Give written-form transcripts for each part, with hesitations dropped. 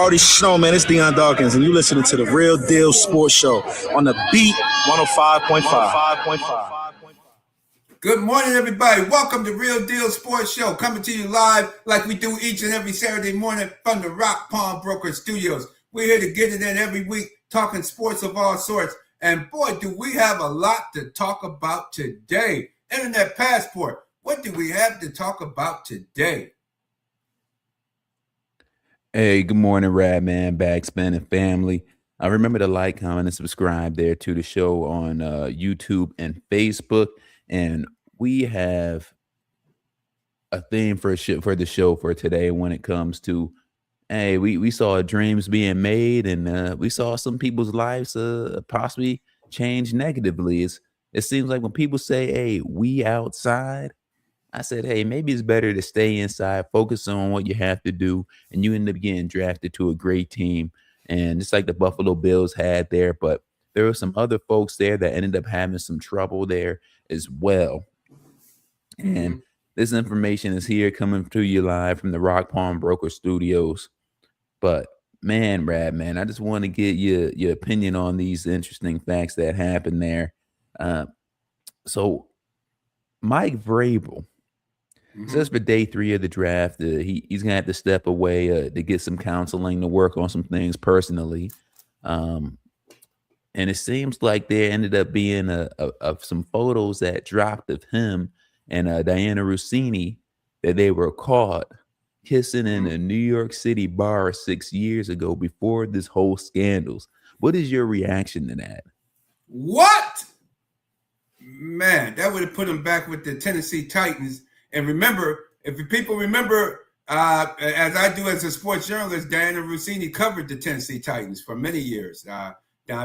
already know, man, it's Deion Dawkins, and you listening to the Real Deal Sports Show on the Beat 105.5. Good morning, everybody. Welcome to Real Deal Sports Show, coming to you live like we do each and every Saturday morning from the Rock Palm Broker Studios. We're here to get it in every week, talking sports of all sorts. And boy, do we have a lot to talk about today. Internet Passport. What do we have to talk about today? Hey, good morning, Radman, BacSpin, and family. Remember to like, comment, and subscribe there to the show on YouTube and Facebook. And we have a theme for the show for today when it comes to, hey, we saw dreams being made, and we saw some people's lives possibly change negatively. It seems like when people say, hey, we outside, I said, hey, maybe it's better to stay inside, focus on what you have to do, and you end up getting drafted to a great team. And it's like the Buffalo Bills had there, but there were some other folks there that ended up having some trouble there as well. And this information is here coming to you live from the Rock Palm Broker Studios. But man, Radman, I just want to get your opinion on these interesting facts that happened there. So Mike Vrabel says for day 3 of the draft, he's going to have to step away to get some counseling, to work on some things personally. And it seems like there ended up being of some photos that dropped of him and Diannai Rossini that they were caught kissing in a New York City bar 6 years ago before this whole scandals. What is your reaction to that? What? Man, that would have put him back with the Tennessee Titans. And remember, if people remember, as I do as a sports journalist, Diannai Rossini covered the Tennessee Titans for many years. I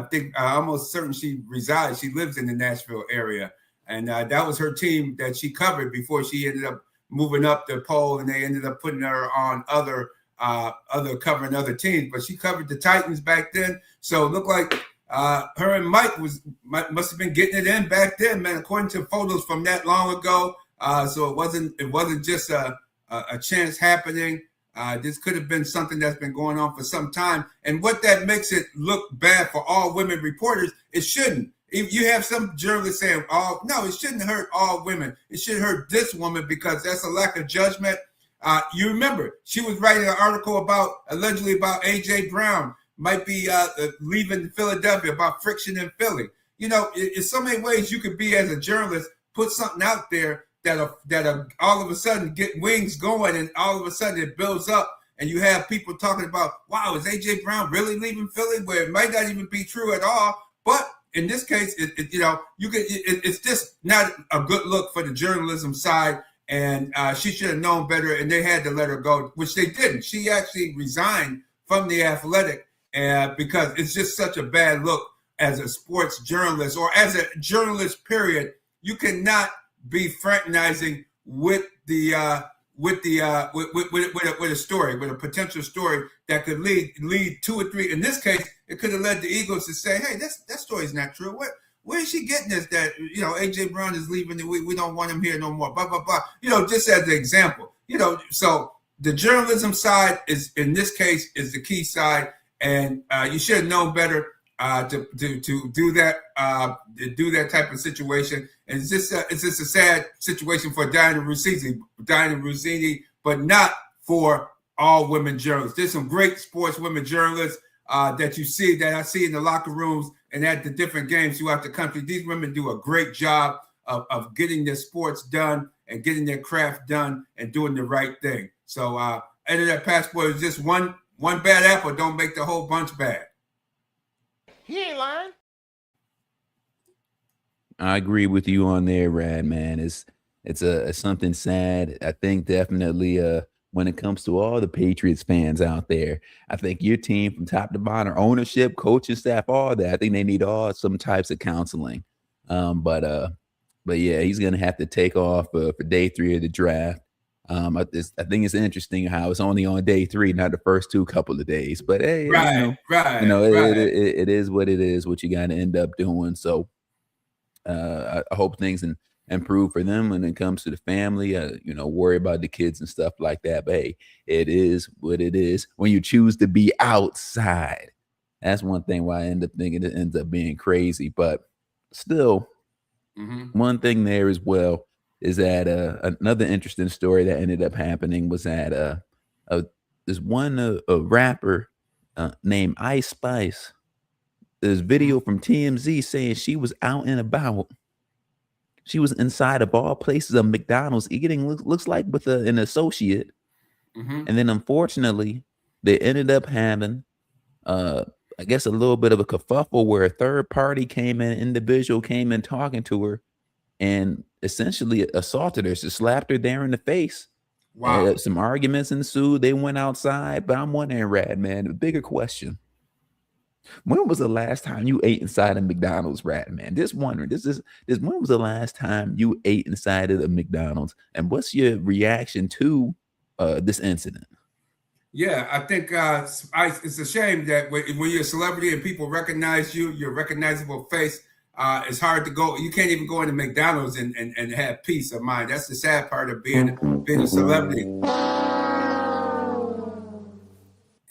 think I'm almost certain she resides. She lives in the Nashville area. And that was her team that she covered before she ended up moving up the poll, and they ended up putting her on other covering other teams. But she covered the Titans back then. So it looked like her and Mike must have been getting it in back then, man, according to photos from that long ago. So it wasn't just a chance happening. This could have been something that's been going on for some time. And what that makes it look bad for all women reporters, it shouldn't. If you have some journalists saying, "Oh, no, it shouldn't hurt all women. It should hurt this woman because that's a lack of judgment." You remember she was writing an article allegedly about A.J. Brown might be leaving Philadelphia, about friction in Philly. You know, in so many ways you could be, as a journalist, put something out there that all of a sudden get wings going, and all of a sudden it builds up, and you have people talking about, wow, is A.J. Brown really leaving Philly? Where it might not even be true at all. But in this case, it's just not a good look for the journalism side, and she should have known better, and they had to let her go, which they didn't. She actually resigned from The Athletic because it's just such a bad look as a sports journalist, or as a journalist, period. You cannot be fraternizing with a story, with a potential story that could lead 2 or 3. In this case, it could have led the Eagles to say, "Hey, that story's not true. Where is she getting this? That A.J. Brown is leaving, and we don't want him here no more." Blah blah blah. Just as an example. So the journalism side is, in this case, is the key side, and you should have known better to do that type of situation. And it's just a sad situation for Diannai Rossini, but not for all women journalists. There's some great sports women journalists that I see in the locker rooms and at the different games throughout the country. These women do a great job of getting their sports done and getting their craft done and doing the right thing. So Internet Passport is just one bad apple. Don't make the whole bunch bad. He ain't lying. I agree with you on there, Rad, man. It's something sad. I think definitely when it comes to all the Patriots fans out there, I think your team from top to bottom, ownership, coaching staff, all that, I think they need all some types of counseling. But yeah, he's gonna have to take off for day 3 of the draft. I think it's interesting how it's only on day 3, not the first 2 couple of days. But hey, right. It is what it is, what you got to end up doing. So I hope things improve for them when it comes to the family, worry about the kids and stuff like that. But hey, it is what it is. When you choose to be outside, that's one thing why I end up thinking it ends up being crazy. But still, one thing there as well is that another interesting story that ended up happening was that this one a rapper named Ice Spice. There's video from TMZ saying she was out and about. She was inside of all places of McDonald's eating, looks like with an associate. And then unfortunately, they ended up having, I guess, a little bit of a kerfuffle where a third party individual came in talking to her and essentially assaulted her. She slapped her there in the face. Wow. Some arguments ensued. They went outside. But I'm wondering, Radman, the bigger question. When was the last time you ate inside a McDonald's, Radman? Just wondering. When was the last time you ate inside of a McDonald's? And what's your reaction to this incident? Yeah, I think it's a shame that when you're a celebrity and people recognize you, your recognizable face, it's hard to go. You can't even go into McDonald's and have peace of mind. That's the sad part of being a celebrity.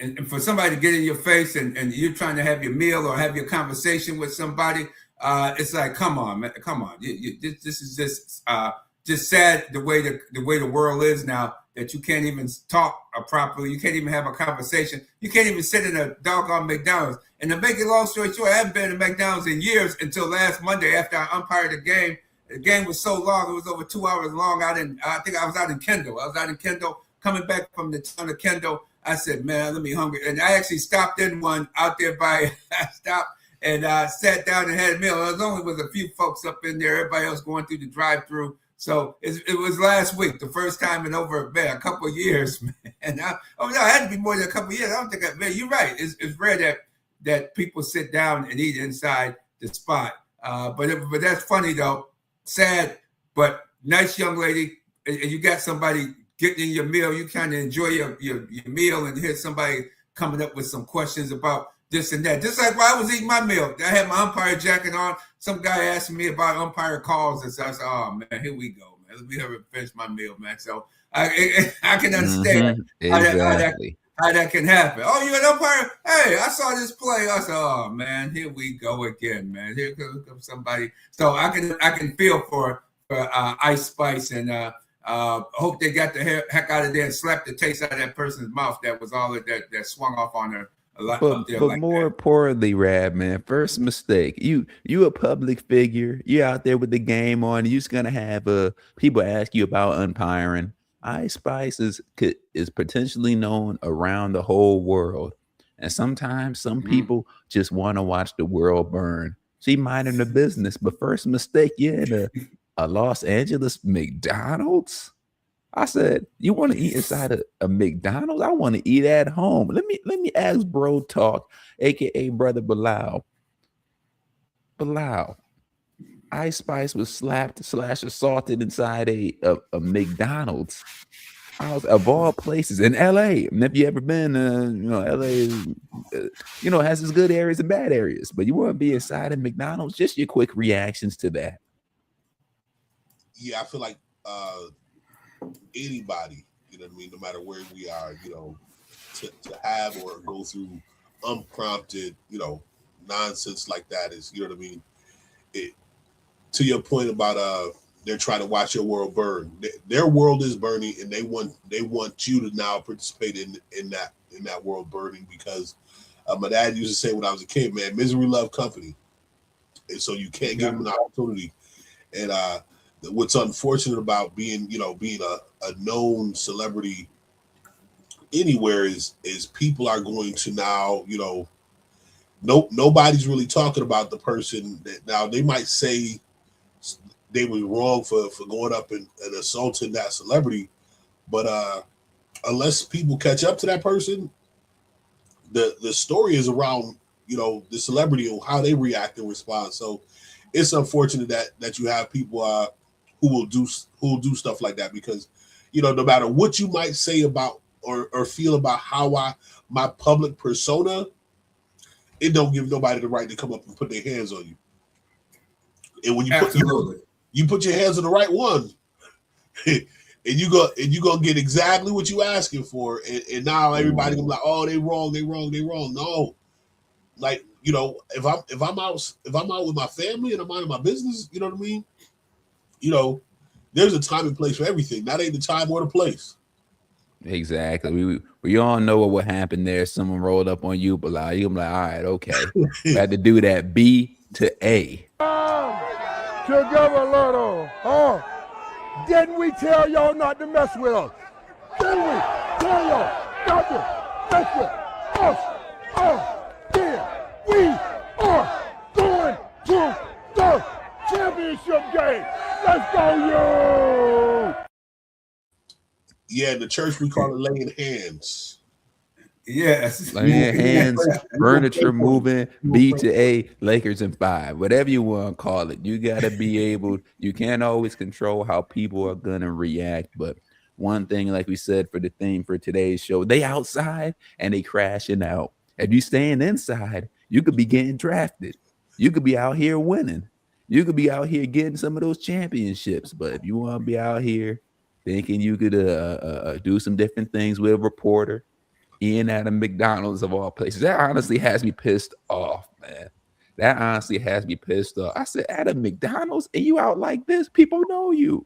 And for somebody to get in your face and you're trying to have your meal or have your conversation with somebody, it's like, come on, man, come on. This is just sad the way the world is now, that you can't even talk properly. You can't even have a conversation. You can't even sit in a doggone McDonald's. And to make it long story short, I haven't been to McDonald's in years until last Monday after I umpired the game. The game was so long; it was over 2 hours long. I think I was out in Kendall. Coming back from the town of Kendall. I said, man, let me hungry. And I actually stopped in one out there I stopped and sat down and had a meal. There was only a few folks up in there. Everybody else going through the drive-through. So it was last week, the first time in over a couple of years, man. And it had to be more than a couple of years. I don't think man, you're right. It's rare that people sit down and eat inside the spot. But that's funny though. Sad, but nice young lady. And you got somebody getting in your meal, you kind of enjoy your meal, and hear somebody coming up with some questions about this and that. Just like while I was eating my meal, I had my umpire jacket on. Some guy asked me about umpire calls, and so I said, "Oh man, here we go, man. Let me finish my meal, man." So I can understand how that can happen. Oh, you're an umpire? Hey, I saw this play. I said, "Oh man, here we go again, man. Here comes somebody." So I can feel for Ice Spice and. Hope they got the heck out of there and slapped the taste out of that person's mouth. That was all that swung off on her a lot. But more importantly, Radman, first mistake. You a public figure. You out there with the game on. You're just gonna have people ask you about umpiring. Ice Spice is potentially known around the whole world, and sometimes some people just want to watch the world burn. She minding the business, but first mistake, you're in a Los Angeles McDonald's. I said, you want to eat inside a McDonald's? I want to eat at home. Let me ask Bro Talk, aka Brother Bilal. Ice Spice was slapped/assaulted inside a McDonald's. Of all places in LA. And if you ever been, LA, has its good areas and bad areas. But you want to be inside a McDonald's? Just your quick reactions to that. Yeah, I feel like anybody, no matter where we are, to have or go through unprompted, nonsense like that is, to your point about they're trying to watch your world burn. Their world is burning, and they want you to now participate in that world burning, because my dad used to say when I was a kid, man, misery love company, and so you can't give them an opportunity. And what's unfortunate about being a known celebrity anywhere is people are going to now, nobody's really talking about the person that now they might say they were wrong for going up and assaulting that celebrity, but unless people catch up to that person, the story is around the celebrity and how they react and respond. So it's unfortunate that you have people who will do stuff like that, because no matter what you might say about or feel about how my public persona, it don't give nobody the right to come up and put their hands on you. And when you you put your hands on the right one, and you gonna get exactly what you asking for. And now everybody gonna be like, oh, they wrong. No, like, you know, if I'm out with my family and I'm minding my business, you know what I mean? You know, there's a time and place for everything. That ain't the time or the place. Exactly. We all know what happened there. Someone rolled up on you, but like, you're like, all right, okay. We had to do that B to A. Together a little, Didn't we tell y'all not to mess with us? Didn't we tell y'all not to mess with us? Yeah, we are going to the championship game. Let's go, you! Yeah, in the church we call it laying hands. Yes. Laying hands, furniture moving, B to A, Lakers in 5. Whatever you want to call it. You got to be able, you can't always control how people are going to react. But one thing, like we said for the theme for today's show, they outside and they crashing out. If you staying inside, you could be getting drafted. You could be out here winning. You could be out here getting some of those championships. But if you want to be out here thinking you could do some different things with a reporter, eating at a McDonald's of all places, that honestly has me pissed off, man. That honestly has me pissed off. I said, at a McDonald's and you out like this, people know you.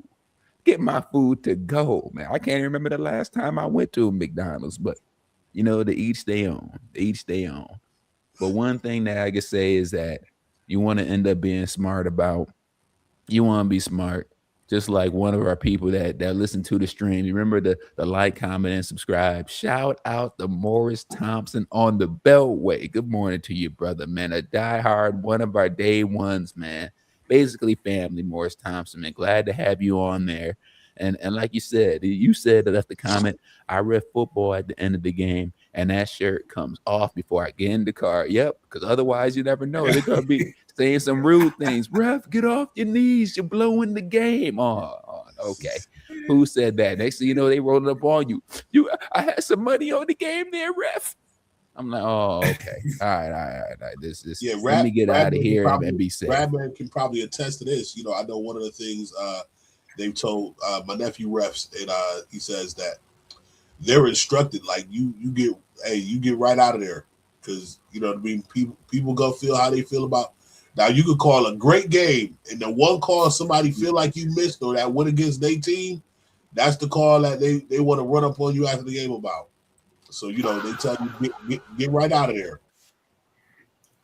Get my food to go, man. I can't remember the last time I went to a McDonald's, but you know, to each their own. Each their own. But one thing that I can say is that you want to end up being smart about. You want to be smart. Just like one of our people that listen to the stream. You remember the like, comment, and subscribe. Shout out to Morris Thompson on the Beltway. Good morning to you, brother, man. A diehard, one of our day ones, man. Basically family, Morris Thompson, man. Glad to have you on there. And like you said that left the comment, I read football at the end of the game, and that shirt comes off before I get in the car. Yep, because otherwise you never know. They're going to be saying some rude things. Ref, get off your knees. You're blowing the game. Oh, okay. Who said that? Next thing you know, they rolled up on you. I had some money on the game there, ref. I'm like, oh, okay. All right. This Yeah, let me get out of here and be safe. Radman can probably attest to this. You know, I know one of the things they've told my nephew refs, and he says that they're instructed, like, you get right out of there, because you know what I mean. People gonna feel how they feel about. Now you could call a great game, and the one call somebody feel like you missed or that went against their team, that's the call that they want to run up on you after the game about. So you know they tell you get right out of there.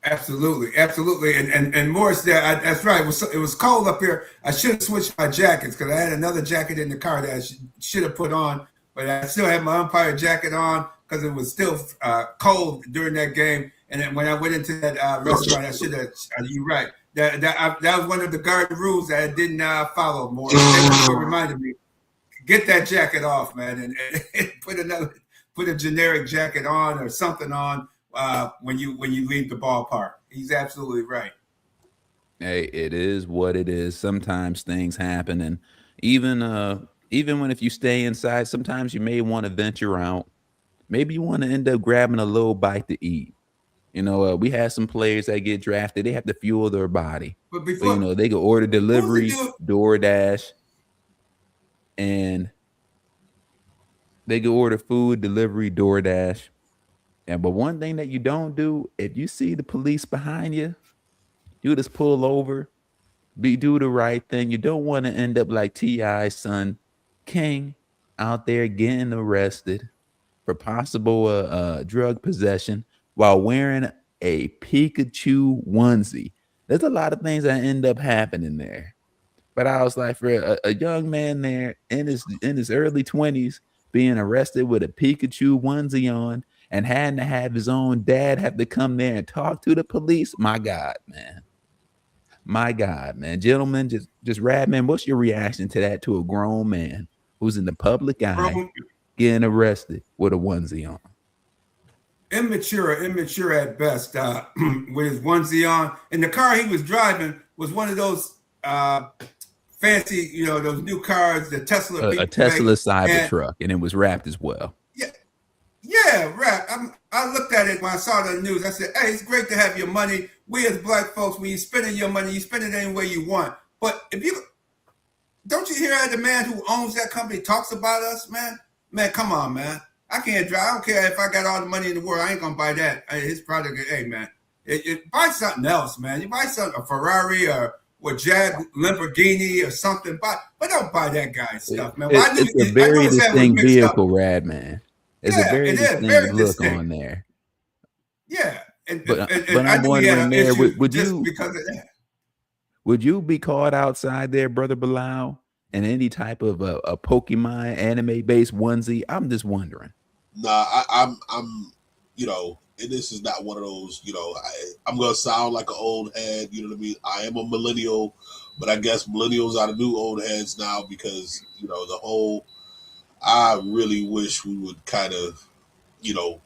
Absolutely, and Morris, there, that's right. It was cold up here. I should have switched my jackets because I had another jacket in the car that I should have put on, but I still had my umpire jacket on because it was still cold during that game. And then when I went into that restaurant, I should have. You're right. That was one of the guard rules that I didn't follow. Morris reminded me, get that jacket off, man, and put a generic jacket on or something on. When you leave the ballpark. He's absolutely right. Hey, it is what it is. Sometimes things happen, and even when if you stay inside, sometimes you may want to venture out. Maybe you want to end up grabbing a little bite to eat. You know, we had some players that get drafted. They have to fuel their body. But you know, they can order delivery, DoorDash, and they can order food, delivery, DoorDash. But one thing that you don't do, if you see the police behind you, you just pull over, do the right thing. You don't want to end up like T.I.'s son, King, out there getting arrested for possible drug possession while wearing a Pikachu onesie. There's a lot of things that end up happening there. But I was like, for a young man there in his early 20s being arrested with a Pikachu onesie on, and had to have his own dad have to come there and talk to the police. My God, man. Gentlemen, just Radman, what's your reaction to that, to a grown man who's in the public eye getting arrested with a onesie on? Immature at best, with his onesie on. And the car he was driving was one of those fancy, you know, those new cars, the Tesla. A Tesla Cybertruck, and it was wrapped as well. Yeah, right. I looked at it when I saw the news. I said, hey, it's great to have your money. We as black folks, when you're spending your money, you spend it any way you want. But if you hear how the man who owns that company talks about us, man? Man, come on, man. I can't drive. I don't care if I got all the money in the world. I ain't gonna buy that. His product. Hey, man, buy something else, man. You buy something, a Ferrari or Jag Lamborghini or something. But don't buy that guy's stuff, man. Well, it's a very distinct vehicle, Radman. It's a very distinct look on there. Yeah, but I'm wondering, there would you because of that? Would you be caught outside there, Brother Bilal, in any type of a Pokemon anime based onesie? I'm just wondering. Nah, I'm you know, and this is not one of those, you know, I'm gonna sound like an old head, you know what I mean? I am a millennial, but I guess millennials are the new old heads now because, you know, I really wish we would kind of, you know,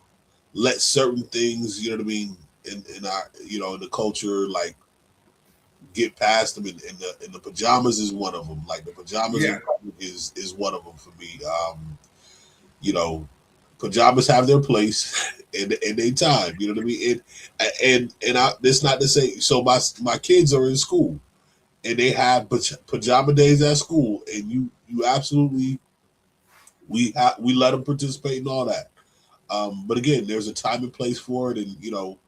let certain things, you know what I mean, in our, you know, in the culture, like get past them, and the pajamas is one of them. Like the pajamas is one of them for me. You know, pajamas have their place and their time. You know what I mean? And that's not to say. So my kids are in school, and they have pajama days at school, and you absolutely we let them participate in all that. But again, there's a time and place for it, and you know,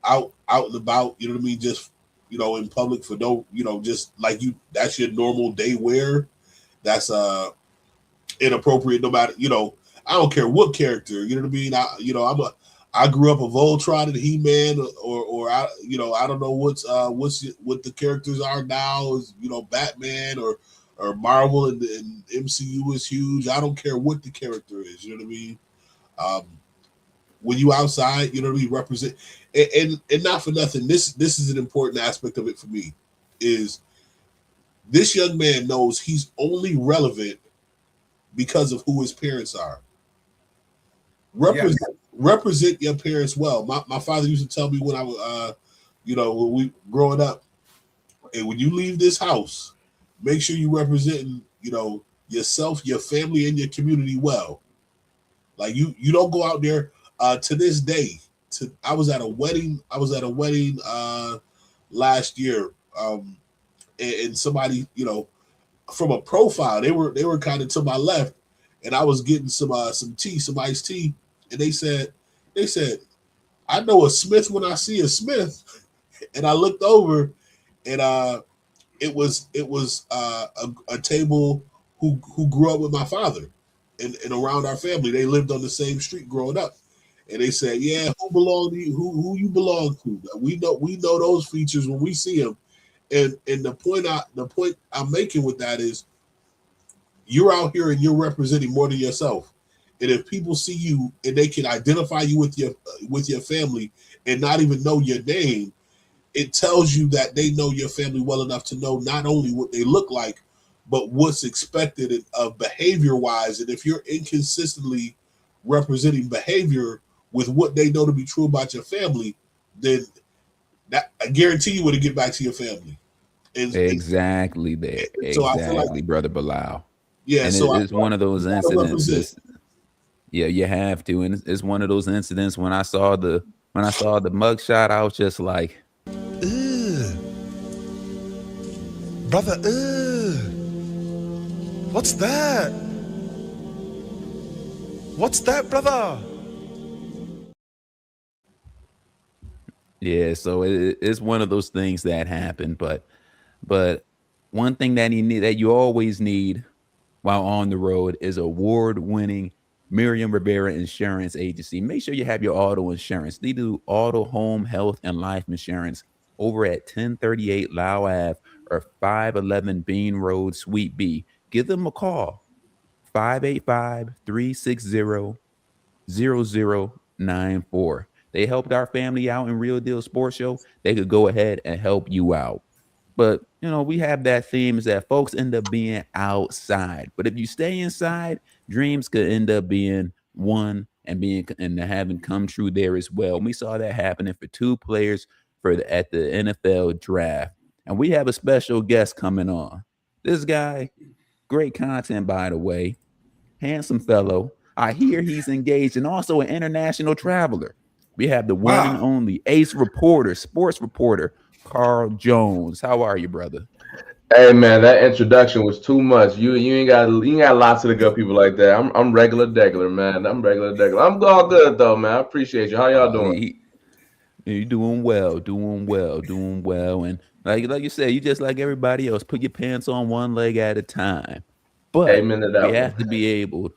out and about, you know what I mean? Just, you know, in public for no, you know, just like that's your normal day wear. That's inappropriate no matter, you know, I don't care what character, you know what I mean? I grew up a Voltron and He-Man or I, you know, I don't know what the characters are now, is, you know, Batman or Marvel and MCU is huge. I don't care what the character is, you know what I mean? When you outside, you know what I mean, represent, and not for nothing, this is an important aspect of it for me, is this young man knows he's only relevant because of who his parents are. Represent your parents well. My father used to tell me when I was, you know, when we growing up, and when you leave this house, make sure you representing, you know, yourself, your family, and your community well. Like you don't go out there. To this day, I was at a wedding. Last year, and somebody, you know, from a profile, they were kind of to my left, and I was getting some tea, some iced tea, and they said, I know a Smith when I see a Smith, and I looked over, and it was a table who grew up with my father, and around our family, they lived on the same street growing up. And they said, "Yeah, who belong to you? Who you belong to? We know those features when we see them." And the point I'm making with that is, you're out here and you're representing more than yourself. And if people see you and they can identify you with your family and not even know your name, it tells you that they know your family well enough to know not only what they look like, but what's expected of behavior wise. And if you're inconsistently representing behavior with what they know to be true about your family, then that I guarantee you would get back to your family. Exactly there. So exactly, like, Brother Bilal. Yeah, and so it's one of those incidents. Yeah, you have to, and it's one of those incidents. When I saw the mugshot, I was just like, "Ugh, brother, what's that? What's that, brother?" Yeah, so it's one of those things that happen. But one thing that you always need while on the road is award-winning Miriam Rivera Insurance Agency. Make sure you have your auto insurance. They do auto, home, health, and life insurance over at 1038 Lau Ave or 511 Bean Road, Suite B. Give them a call, 585-360-0094. They helped our family out in Real Deal Sports Show. They could go ahead and help you out. But, you know, we have that theme is that folks end up being outside. But if you stay inside, dreams could end up being won and having come true there as well. And we saw that happening for two players at the NFL draft. And we have a special guest coming on. This guy, great content, by the way, handsome fellow. I hear he's engaged and also an international traveler. We have the one and only ace reporter, sports reporter, Carl Jones. How are you, brother? Hey man, that introduction was too much. You ain't got lots of the good people like that. I'm regular degular, man. I'm regular degular. I'm all good though, man. I appreciate you. How y'all doing? You're doing well, doing well, doing well. And like you said, you just like everybody else. Put your pants on one leg at a time. But Amen to we that have one. to be able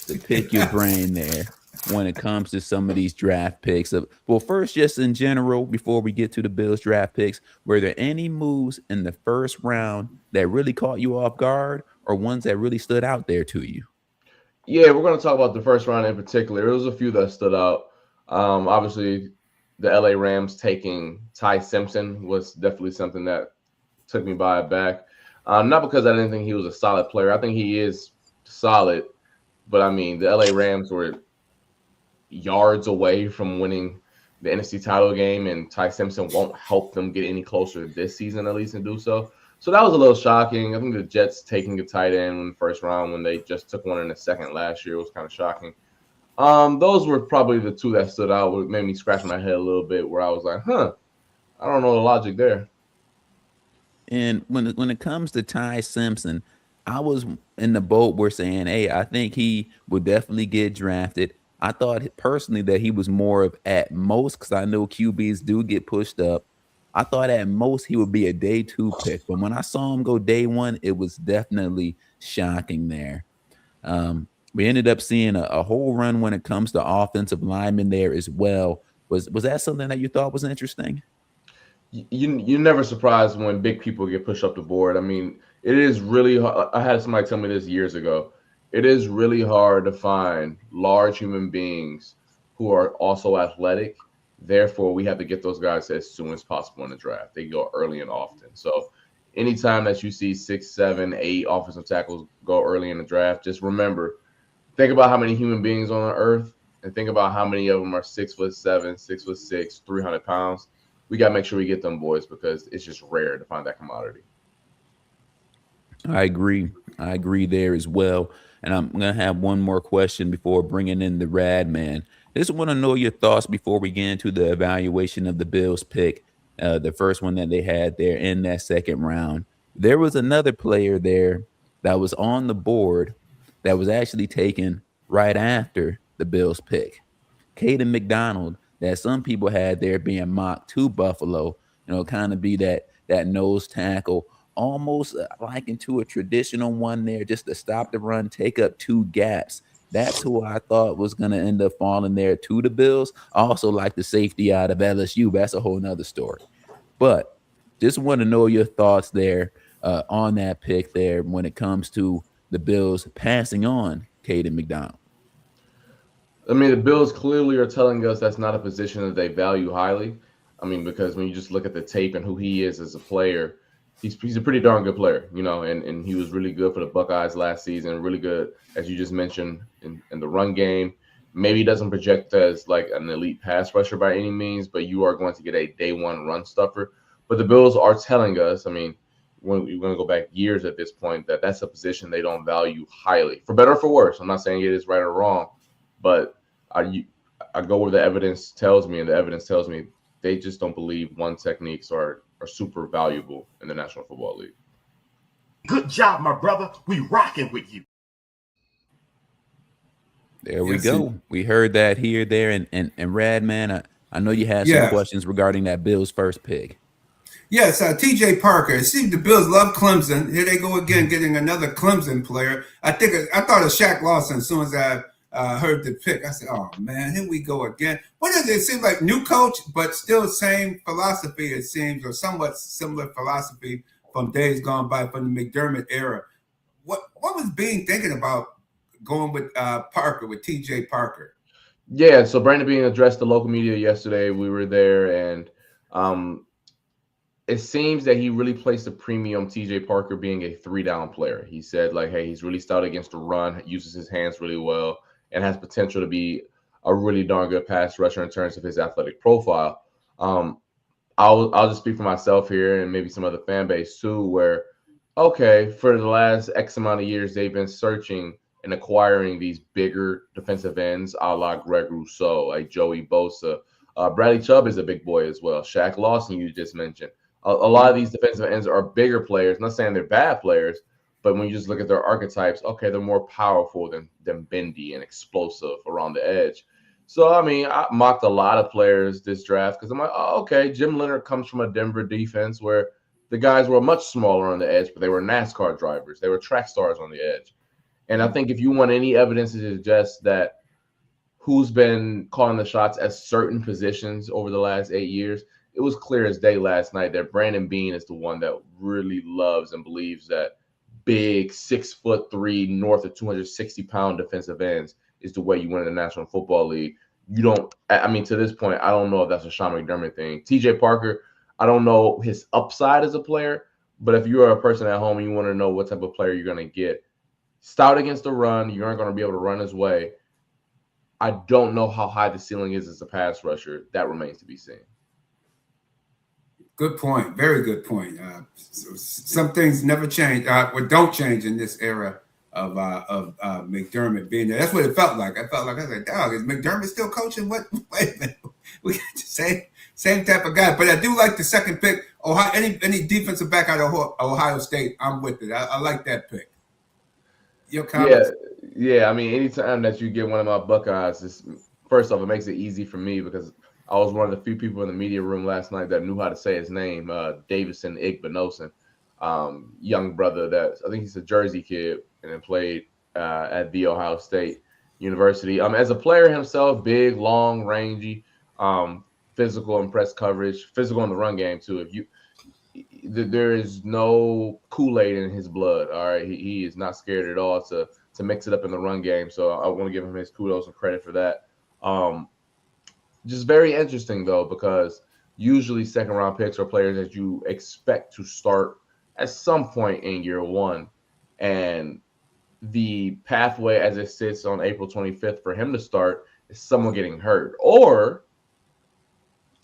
to pick your brain there when it comes to some of these draft picks. Well, first, just in general, before we get to the Bills draft picks, were there any moves in the first round that really caught you off guard, or ones that really stood out there to you? Yeah, we're gonna talk about the first round in particular. There was a few that stood out. Obviously, the LA Rams taking Ty Simpson was definitely something that took me by back. Not because I didn't think he was a solid player. I think he is solid, but I mean, the LA Rams were yards away from winning the NFC title game, and Ty Simpson won't help them get any closer this season, at least, and do so. So that was a little shocking. I think the Jets taking a tight end in the first round when they just took one in the second last year was kind of shocking. Those were probably the two that stood out. What made me scratch my head a little bit, where I was like, I don't know the logic there. And when it comes to Ty Simpson, I was in the boat where saying, hey, I think he would definitely get drafted. I thought personally that he was more of at most, because I know QBs do get pushed up. I thought at most he would be a day 2 pick. But when I saw him go day 1, it was definitely shocking there. We ended up seeing a whole run when it comes to offensive linemen there as well. Was that something that you thought was interesting? You're never surprised when big people get pushed up the board. I mean, it is really hard. I had somebody tell me this years ago. It is really hard to find large human beings who are also athletic. Therefore, we have to get those guys as soon as possible in the draft. They go early and often. So anytime that you see 6, 7, 8 offensive tackles go early in the draft, just remember, think about how many human beings on earth, and think about how many of them are 6'7", 6'6", 300 pounds. We got to make sure we get them boys, because it's just rare to find that commodity. I agree there as well. And I'm going to have one more question before bringing in the Radman. I just want to know your thoughts before we get into the evaluation of the Bills pick, the first one that they had there in that second round. There was another player there that was on the board that was actually taken right after the Bills pick. Caden McDonald, that some people had there being mocked to Buffalo, kind of be that nose tackle, almost likened to a traditional one there, just to stop the run, take up 2 gaps. That's who I thought was going to end up falling there to the Bills. I also like the safety out of LSU. That's a whole nother story. But just want to know your thoughts there on that pick there when it comes to the Bills passing on Caden McDonald. I mean, the Bills clearly are telling us that's not a position that they value highly. I mean, because when you just look at the tape and who he is as a player, he's a pretty darn good player, and he was really good for the Buckeyes last season, really good, as you just mentioned, in the run game. Maybe he doesn't project as like an elite pass rusher by any means, but you are going to get a day 1 run stuffer. But the Bills are telling us, I mean, when we're going to go back years at this point, that's a position they don't value highly, for better or for worse. I'm not saying it is right or wrong, but I go where the evidence tells me, and the evidence tells me they just don't believe one techniques are super valuable in the National Football League. Good job, my brother. We rocking with you. There we go. We heard that here, there, and Radman, I know you had some questions regarding that Bills first pick. Yes, T.J. Parker. It seems the Bills love Clemson. Here they go again, getting another Clemson player. I thought of Shaq Lawson as soon as I heard the pick. I said, oh, man, here we go again. What is it? It seems like new coach, but still same philosophy, it seems, or somewhat similar philosophy from days gone by, from the McDermott era. What was Bean thinking about going with Parker, with T.J. Parker? Yeah, so Brandon Bean addressed the local media yesterday. We were there, and it seems that he really placed a premium on T.J. Parker being a 3-down player. He said, like, hey, he's really stout against the run, uses his hands really well, and has potential to be a really darn good pass rusher in terms of his athletic profile. I'll just speak for myself here, and maybe some other fan base too, where, okay, for the last X amount of years, they've been searching and acquiring these bigger defensive ends, a la Greg Rousseau, like Joey Bosa. Bradley Chubb is a big boy as well. Shaq Lawson, you just mentioned. A lot of these defensive ends are bigger players. Not saying they're bad players, but when you just look at their archetypes, okay, they're more powerful than bendy and explosive around the edge. So, I mean, I mocked a lot of players this draft because I'm like, oh, okay, Jim Leonard comes from a Denver defense where the guys were much smaller on the edge, but they were NASCAR drivers. They were track stars on the edge. And I think if you want any evidence to suggest that who's been calling the shots at certain positions over the last 8 years, it was clear as day last night that Brandon Beane is the one that really loves and believes that big 6'3", north of 260-pound defensive ends is the way you win in the National Football League. You don't, I mean, to this point, I don't know if that's a Sean McDermott thing. TJ Parker, I don't know his upside as a player, but if you are a person at home and you want to know what type of player you're going to get, stout against the run, you aren't going to be able to run his way. I don't know how high the ceiling is as a pass rusher. That remains to be seen. Good point. Very good point. So some things never change, or don't change in this era of McDermott being there. That's what it felt like. I was like, dog, is McDermott still coaching? What? Wait a minute. We got the same type of guy. But I do like the second pick. Ohio, any defensive back out of Ohio State, I'm with it. I like that pick. Your comments? Yeah. I mean, anytime that you get one of my Buckeyes, first off, it makes it easy for me because I was one of the few people in the media room last night that knew how to say his name, Davison Igbinosun, young brother that I think he's a Jersey kid and then played at The Ohio State University. As a player himself, big, long, rangy, physical and press coverage, physical in the run game too. There is no Kool-Aid in his blood. All right, he is not scared at all to mix it up in the run game. So I want to give him his kudos and credit for that. Just very interesting, though, because usually second-round picks are players that you expect to start at some point in year one. And the pathway as it sits on April 25th for him to start is someone getting hurt. Or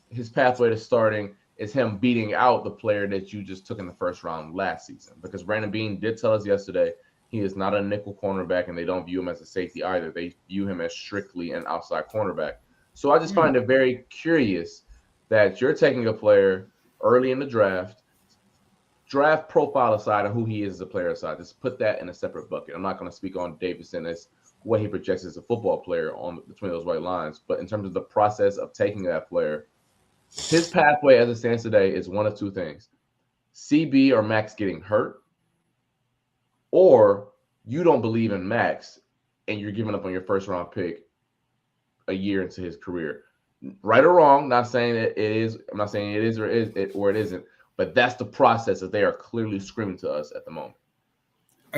his pathway to starting is him beating out the player that you just took in the first round last season. Because Brandon Beane did tell us yesterday he is not a nickel cornerback, and they don't view him as a safety either. They view him as strictly an outside cornerback. So I just find it very curious that you're taking a player early in the draft profile aside and who he is as a player aside. Just put that in a separate bucket. I'm not going to speak on Davison as what he projects as a football player on between those white lines. But in terms of the process of taking that player, his pathway as it stands today is one of two things. CB or Max getting hurt, or you don't believe in Max and you're giving up on your first-round pick a year into his career. Right or wrong, not saying it is. I'm not saying it is or it isn't, but that's the process that they are clearly screaming to us at the moment.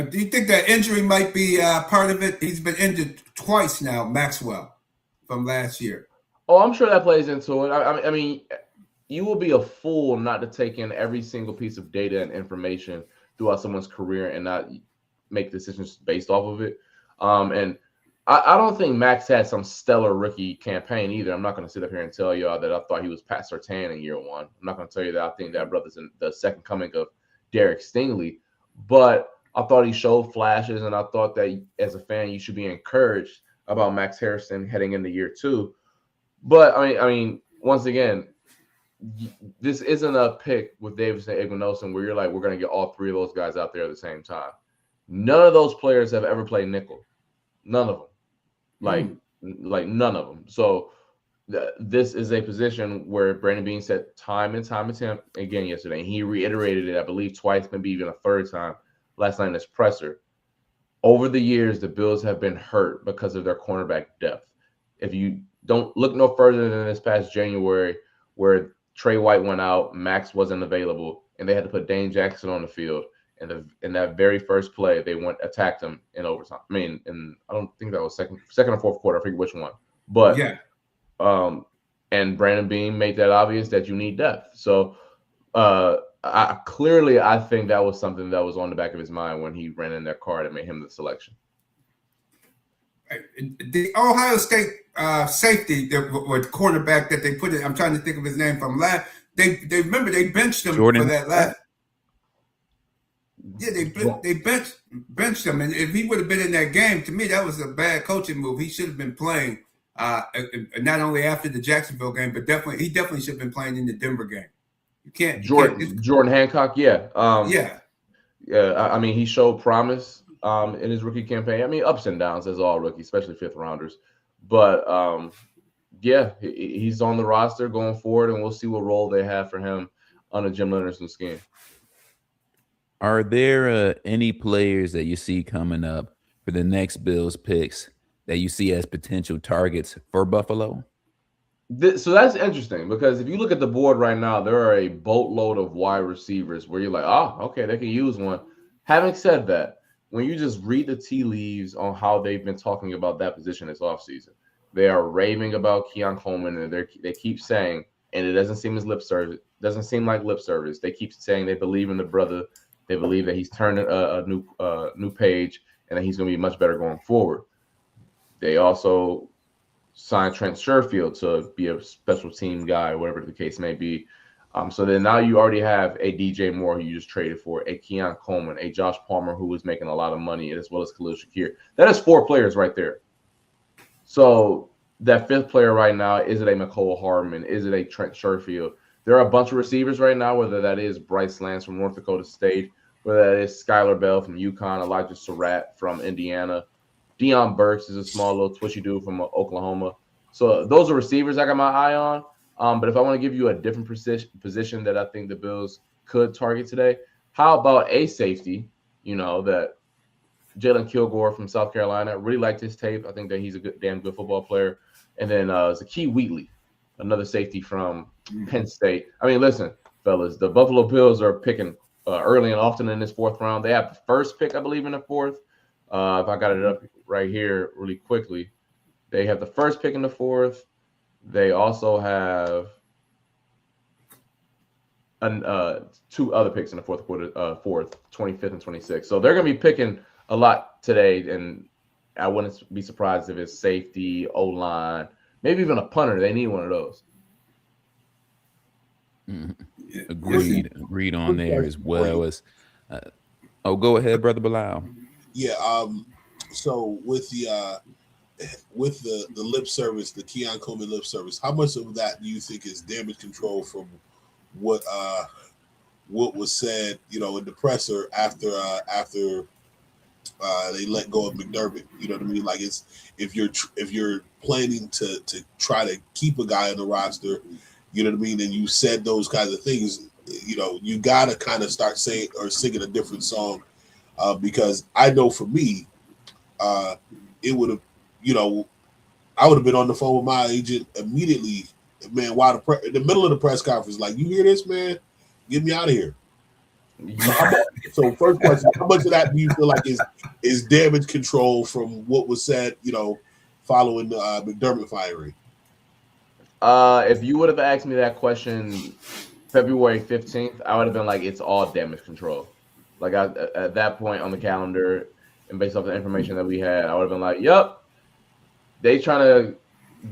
Do you think that injury might be part of it? He's been injured twice now, Maxwell, from last year. Oh, I'm sure that plays into it. I mean, you will be a fool not to take in every single piece of data and information throughout someone's career and not make decisions based off of it. And I don't think Max had some stellar rookie campaign either. I'm not going to sit up here and tell y'all that I thought he was Pat Surtain in year one. I'm not going to tell you that I think that brother's in the second coming of Derek Stingley. But I thought he showed flashes, and I thought that as a fan, you should be encouraged about Max Harrison heading into year two. But, I mean, once again, this isn't a pick with Davison and Igbinosun where you're like, we're going to get all three of those guys out there at the same time. None of those players have ever played nickel. None of them. Like none of them. So this is a position where Brandon Beane said time and time again yesterday. And he reiterated it, I believe, twice, maybe even a third time last night in his presser. Over the years, the Bills have been hurt because of their cornerback depth. If you don't look no further than this past January, where Trey White went out, Max wasn't available, and they had to put Dane Jackson on the field. And in that very first play, they attacked him in overtime. I mean, and I don't think that was second or fourth quarter. I forget which one. But yeah. And Brandon Beane made that obvious that you need depth. So I think that was something that was on the back of his mind when he ran in that card and made him the selection. The Ohio State safety with cornerback that they put in, I'm trying to think of his name from last. They remember they benched him Jordan. for that last. Yeah, they benched him, and if he would have been in that game, to me that was a bad coaching move. He should have been playing, not only after the Jacksonville game, but he definitely should have been playing in the Denver game. You can't. Jordan Hancock, yeah. Yeah. Yeah, I mean, he showed promise in his rookie campaign. I mean, ups and downs as all rookies, especially fifth rounders. But yeah, he's on the roster going forward, and we'll see what role they have for him under Jim Leonard's new scheme. Are there any players that you see coming up for the next Bills picks that you see as potential targets for Buffalo? So that's interesting because if you look at the board right now, there are a boatload of wide receivers where you're like, oh, okay, they can use one. Having said that, when you just read the tea leaves on how they've been talking about that position this offseason, they are raving about Keon Coleman, and they keep saying, and it doesn't seem as lip service, doesn't seem like lip service. They keep saying they believe in the brother, they believe that he's turned a new page, and that he's going to be much better going forward. They also signed Trent Sherfield to be a special team guy, whatever the case may be. So then now you already have a DJ Moore who you just traded for, a Keon Coleman, a Josh Palmer who is making a lot of money, as well as Khalil Shakir. That is 4 players right there. So that 5th player right now, is it a McCole Hardman? Is it a Trent Sherfield? There are a bunch of receivers right now, whether that is Bryce Lance from North Dakota State, whether that is Skylar Bell from UConn, Elijah Surratt from Indiana. Deion Burks is a small little twitchy dude from Oklahoma. So those are receivers I got my eye on. But if I want to give you a different position that I think the Bills could target today, how about a safety? You know, that Jalen Kilgore from South Carolina. Really liked his tape. I think that he's a damn good football player. And then Zakee Wheatley, another safety from Penn State. I mean, listen, fellas, the Buffalo Bills are picking early and often in this 4th round. They have the first pick, I believe, in the 4th. If I got it up right here really quickly, they have the first pick in the 4th. They also have 2 other picks in the 4th quarter, 25th and 26th. So they're going to be picking a lot today, and I wouldn't be surprised if it's safety, O-line, maybe even a punter. They need one of those. Agreed on there as well as. Go ahead, Brother Bilal. Yeah. So with the lip service, the Keon Coleman lip service, how much of that do you think is damage control from what was said, you know, in the presser after they let go of McDermott? You know what I mean? Like, it's if you're planning to try to keep a guy on the roster, you know what I mean, and you said those kinds of things, you know, you gotta kind of start saying or singing a different song, because I know for me, it would have, you know, I would have been on the phone with my agent immediately, man, while in the middle of the press conference, like, you hear this, man? Get me out of here. So first question, how much of that do you feel like is damage control from what was said, you know, following the McDermott firing? If you would have asked me that question February 15th, I would have been like, it's all damage control. Like, at that point on the calendar, and based off the information that we had, I would have been like, yep, they trying to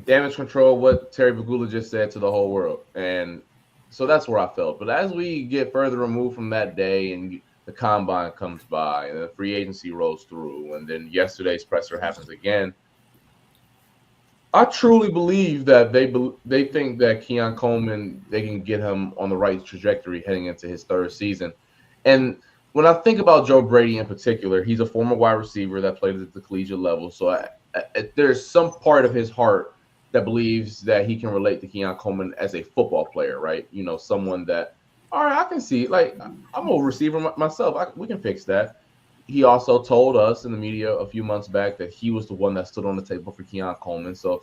damage control what Terry Pegula just said to the whole world. And so that's where I felt. But as we get further removed from that day and the combine comes by and the free agency rolls through, and then yesterday's presser happens again, I truly believe that they think that Keon Coleman, they can get him on the right trajectory heading into his 3rd season. And when I think about Joe Brady in particular, he's a former wide receiver that played at the collegiate level. So there's some part of his heart that believes that he can relate to Keon Coleman as a football player, right? You know, someone that, all right, I can see, like, I'm a receiver myself. We can fix that. He also told us in the media a few months back that he was the one that stood on the table for Keon Coleman. So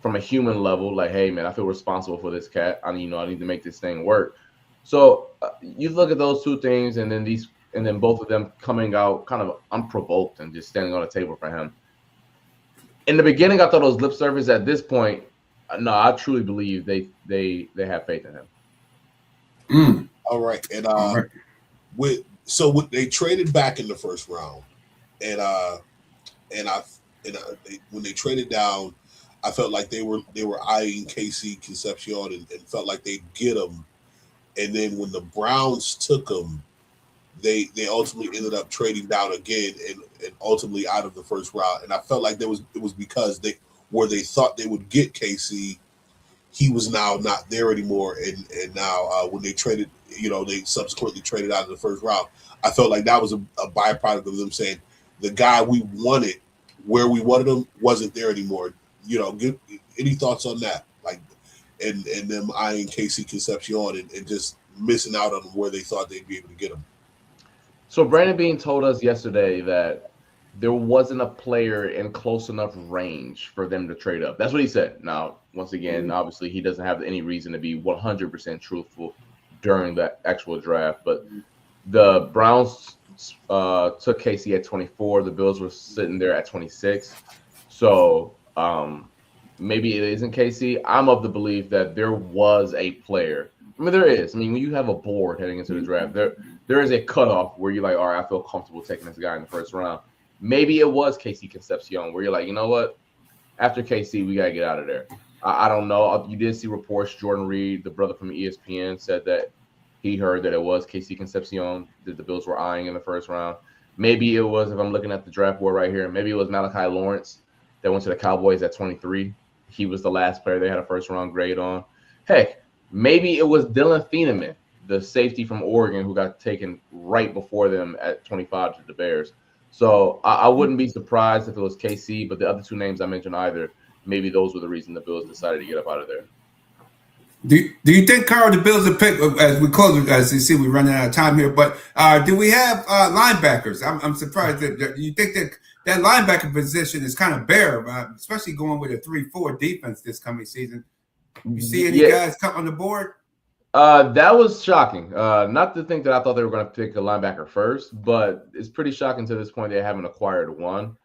from a human level, like, hey, man, I feel responsible for this cat. I need to make this thing work. So you look at those 2 things, and then both of them coming out kind of unprovoked and just standing on the table for him. In the beginning, I thought it was lip service. At this point, no, I truly believe they have faith in him. All right, and they traded back in the 1st round, and when they traded down, I felt like they were eyeing KC Concepcion and felt like they'd get him. And then when the Browns took him, they ultimately ended up trading down again and ultimately out of the 1st round. And I felt like it was because they thought they would get KC, he was now not there anymore, and now when they traded, they subsequently traded out in the first round. I felt like that was a byproduct of them saying the guy we wanted, where we wanted him, wasn't there anymore. Give any thoughts on that? Like, and them eyeing Casey Concepcion and just missing out on where they thought they'd be able to get him. So Brandon Bean told us yesterday that there wasn't a player in close enough range for them to trade up. That's what he said. Now, once again, obviously he doesn't have any reason to be 100% truthful during the actual draft, but the Browns took Casey at 24. The Bills were sitting there at 26. So maybe it isn't Casey. I'm of the belief that there was a player. I mean, there is. I mean, when you have a board heading into the draft, there is a cutoff where you're like, all right, I feel comfortable taking this guy in the first round. Maybe it was Casey Concepcion where you're like, you know what? After Casey, we got to get out of there. I don't know. You did see reports. Jordan Reed, the brother from ESPN, said that he heard that it was Casey Concepcion that the Bills were eyeing in the first round. Maybe it was, if I'm looking at the draft board right here, maybe it was Malachi Lawrence that went to the Cowboys at 23. He was the last player they had a first-round grade on. Heck, maybe it was Dylan Thieneman, the safety from Oregon, who got taken right before them at 25 to the Bears. So I wouldn't be surprised if it was KC, but the other two names I mentioned either, maybe those were the reason the Bills decided to get up out of there. Do you think, Carl, the Bills will pick, as we close, as you see, we're running out of time here, but do we have linebackers? I'm surprised that you think that linebacker position is kind of bare, especially going with a 3-4 defense this coming season. You see any guys come on the board? That was shocking. Not to think that I thought they were going to pick a linebacker first, but it's pretty shocking to this point they haven't acquired one.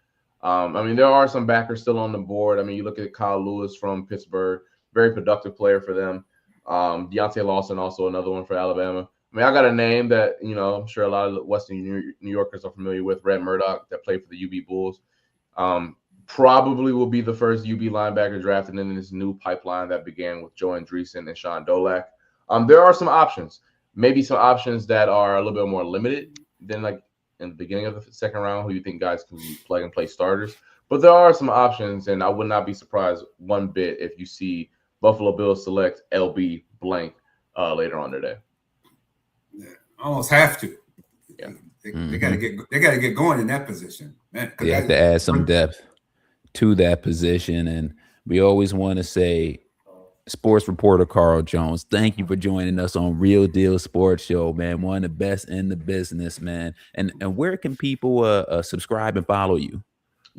I mean, there are some backers still on the board. I mean, you look at Kyle Lewis from Pittsburgh, very productive player for them. Deontay Lawson, also another one for Alabama. I mean, I got a name that, I'm sure a lot of Western New Yorkers are familiar with, Red Murdoch, that played for the UB Bulls. Probably will be the first UB linebacker drafted in this new pipeline that began with Joe Andreessen and Sean Dolak. There are some options, maybe some options that are a little bit more limited than like in the beginning of the second round, who you think guys can plug and play starters. But there are some options, and I would not be surprised one bit if you see Buffalo Bills select LB blank later on today. Yeah, almost have to. Yeah, they got to get going in that position, man. They have to add some depth to that position, and we always want to say, sports reporter Carl Jones, thank you for joining us on Real Deal Sports Show, man. One of the best in the business, man. And where can people subscribe and follow you?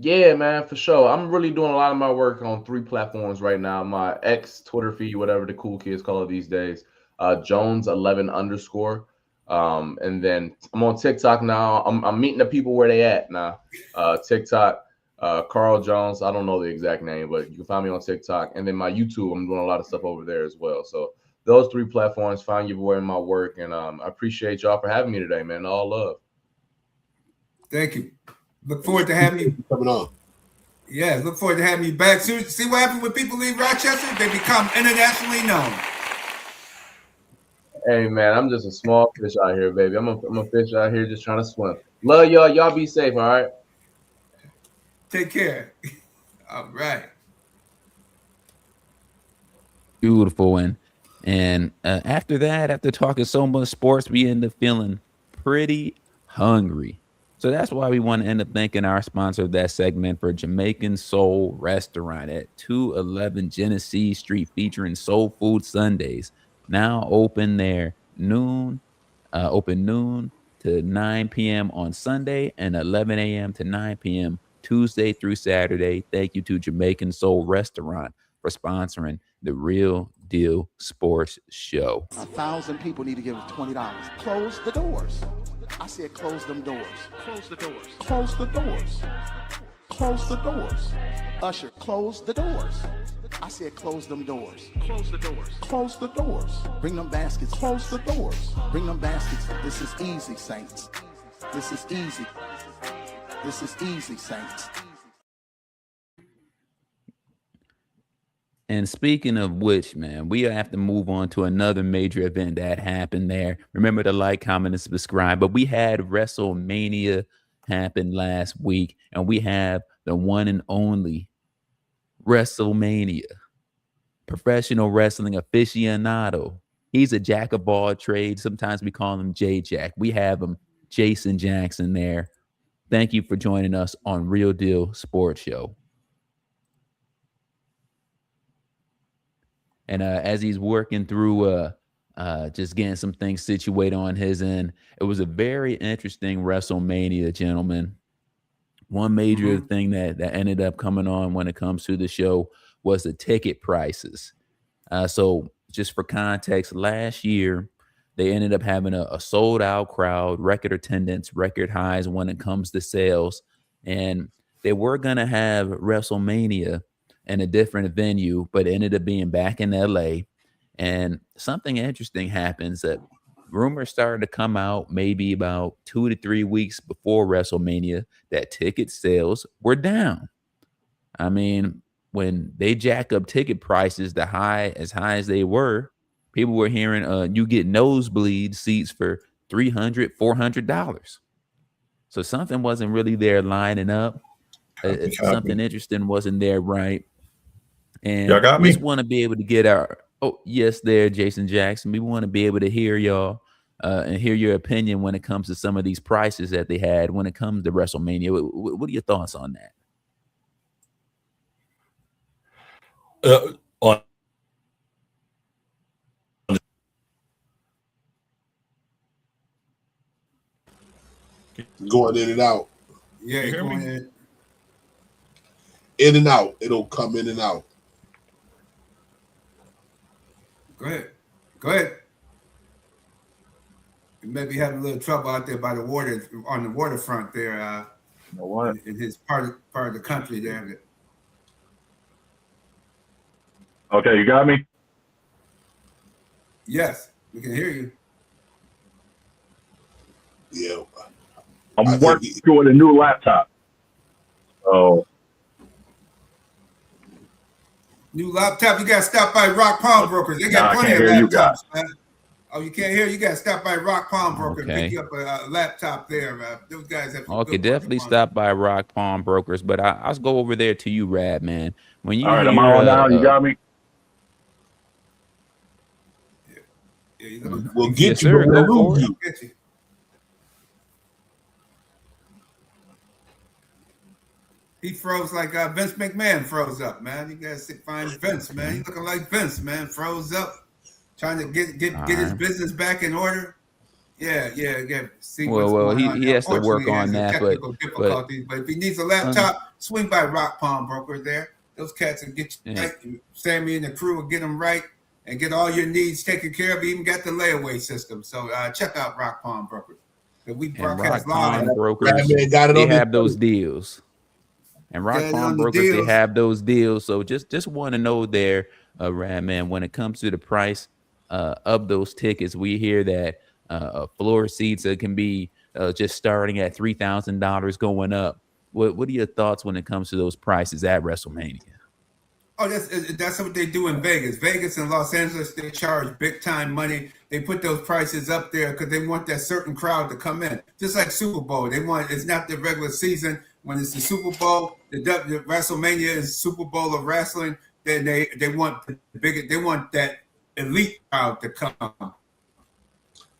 Yeah, man, for sure. I'm really doing a lot of my work on 3 platforms right now. My X, Twitter feed, whatever the cool kids call it these days, Jones11_. And then I'm on TikTok now. I'm meeting the people where they at now. TikTok, Carl Jones. I don't know the exact name, but you can find me on TikTok. And then my YouTube, I'm doing a lot of stuff over there as well. So those 3 platforms, find your boy in my work. And I appreciate y'all for having me today, man. All love. Thank you. Look forward to having you coming on. Yeah, look forward to having you back. See what happens when people leave Rochester? They become internationally known. Hey, man, I'm just a small fish out here, baby. I'm a fish out here just trying to swim. Love y'all. Y'all be safe, all right? Take care. All right. Beautiful. And after that, after talking so much sports, we end up feeling pretty hungry. So that's why we want to end up thanking our sponsor of that segment for Jamaican Soul Restaurant at 211 Genesee Street, featuring soul food Sundays. Now open noon to 9 p.m. on Sunday and 11 a.m. to 9 p.m. Tuesday through Saturday. Thank you to Jamaican Soul Restaurant for sponsoring the Real Deal Sports Show. 1,000 people need to give us $20. Close the doors. I said close them doors. Close the doors. Close the doors. Close the doors. Usher, close the doors. I said close them doors. Close the doors. Close the doors. Bring them baskets. Close the doors. Bring them baskets. This is easy, saints. This is easy. This is easy, saints. And speaking of which, man, we have to move on to another major event that happened there. Remember to like, comment, and subscribe. But we had WrestleMania happen last week, and we have the one and only WrestleMania professional wrestling aficionado. He's a jack of all trades. Sometimes we call him J-Jack. We have him, Jason Jackson, there. Thank you for joining us on Real Deal Sports Show. And as he's working through just getting some things situated on his end, it was a very interesting WrestleMania, gentlemen. One major thing that ended up coming on when it comes to the show was the ticket prices. So just for context, last year, they ended up having a sold-out crowd, record attendance, record highs when it comes to sales. And they were going to have WrestleMania in a different venue, but it ended up being back in LA. And something interesting happens that rumors started to come out maybe about 2 to 3 weeks before WrestleMania that ticket sales were down. I mean, when they jack up ticket prices as high as they were, people were hearing you get nosebleed seats for $300, $400. So something wasn't really there lining up. Something interesting wasn't there, right? And y'all got we me? just want to be able to get our yes, there, Jason Jackson. We want to be able to hear y'all and hear your opinion when it comes to some of these prices that they had when it comes to WrestleMania. What are your thoughts on that? Going in and out. Yeah, going in and out. It'll come in and out. Go ahead. You may be having a little trouble out there by the water, on the waterfront there. In his part of the country there. Okay, you got me? Yes, we can hear you. Yeah. I'm working with a new laptop. So new laptop, you got to stop by Rock Palm Brokers. They got plenty of laptops, man. Oh, you can't hear? You got to stop by Rock Palm Brokers and pick you up a laptop there. Those guys have Okay, definitely stop by Rock Palm Brokers, but I'll go over there to you, Radman. When you all right, hear, am I on now? You got me? We'll get yes, you, sir. but Go we'll for lose it. you. Get you. He froze like Vince McMahon froze up, man. You guys find Vince, man. He's looking like Vince, man. Froze up, trying to get his business back in order. Yeah. See what's going on. He has to work Unfortunately, on he has that, technical difficulties. But if he needs a laptop, swing by Rock Palm Broker there. Those cats will get you right. Sammy and the crew will get them right and get all your needs taken care of. Even got the layaway system. So check out Rock Palm Brokers. We broadcast live. Brokers, they have those deals. And Rock Palm Brokers, they have those deals. So just want to know there, Radman, when it comes to the price of those tickets, we hear that floor seats can be just starting at $3,000 going up. What are your thoughts when it comes to those prices at WrestleMania? Oh, that's what they do in Vegas. Vegas and Los Angeles, they charge big time money. They put those prices up there because they want that certain crowd to come in. Just like Super Bowl, it's not the regular season. When it's the Super Bowl, the WrestleMania is Super Bowl of wrestling. Then they want that elite crowd to come.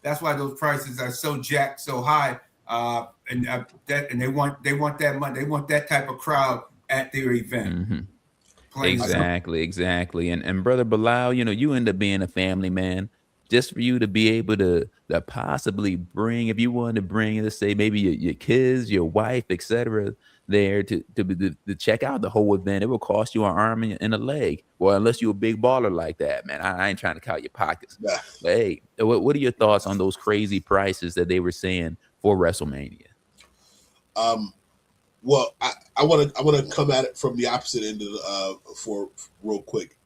That's why those prices are so jacked, so high, and they want that money. They want that type of crowd at their event. Mm-hmm. Exactly. And Brother Bilal, you end up being a family man. Just for you to be able to possibly bring, if you wanted to bring, let's say maybe your kids, your wife, etc., there to check out the whole event, it will cost you an arm and a leg. Well, unless you're a big baller like that, man. I ain't trying to count your pockets. Yeah. But hey, what are your thoughts on those crazy prices that they were saying for WrestleMania? Well, I want to come at it from the opposite end for real quick.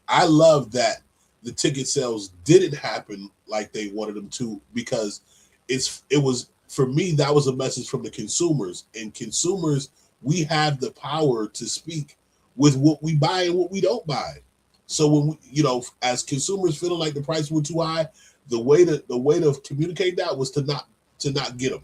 I love that the ticket sales didn't happen like they wanted them to, because it was, for me, that was a message from the consumers. And consumers, we have the power to speak with what we buy and what we don't buy. So when we, as consumers feeling like the prices were too high, the way to communicate that was to not get them.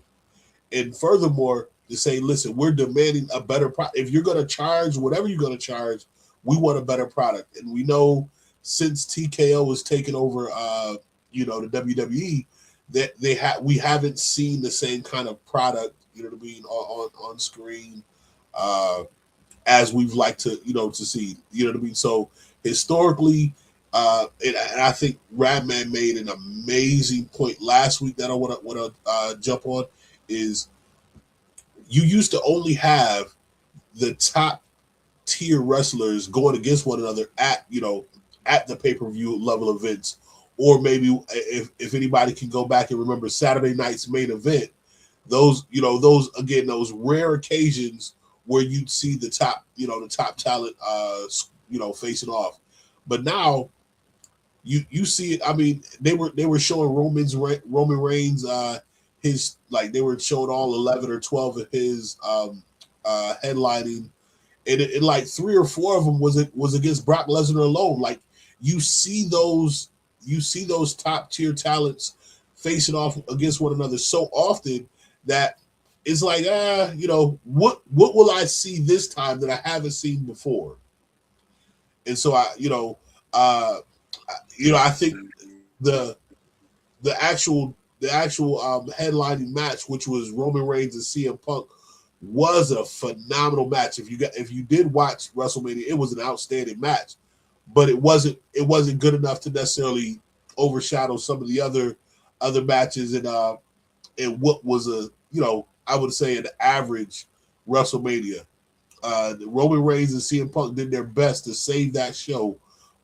And furthermore, to say, listen, we're demanding a better product. If you're going to charge whatever you're going to charge, we want a better product. And we know since TKO was taking over, the WWE, that we haven't seen the same kind of product, on screen, as we've liked to, to see, So historically, and I think Radman made an amazing point last week that I want to jump on is you used to only have the top tier wrestlers going against one another at the pay-per-view level events, or maybe if anybody can go back and remember Saturday night's main event, those rare occasions where you'd see the top talent facing off. But now you see it. I mean, they were showing Roman Reigns they were showing all 11 or 12 of his headlining, and like 3 or 4 of them was against Brock Lesnar alone. Like you see those top tier talents facing off against one another so often that it's like, what will I see this time that I haven't seen before? And so I think the actual headlining match, which was Roman Reigns and CM Punk, was a phenomenal match. If you did watch WrestleMania, it was an outstanding match, but it wasn't good enough to necessarily overshadow some of the other matches and what was I would say an average WrestleMania. Roman Reigns and CM Punk did their best to save that show,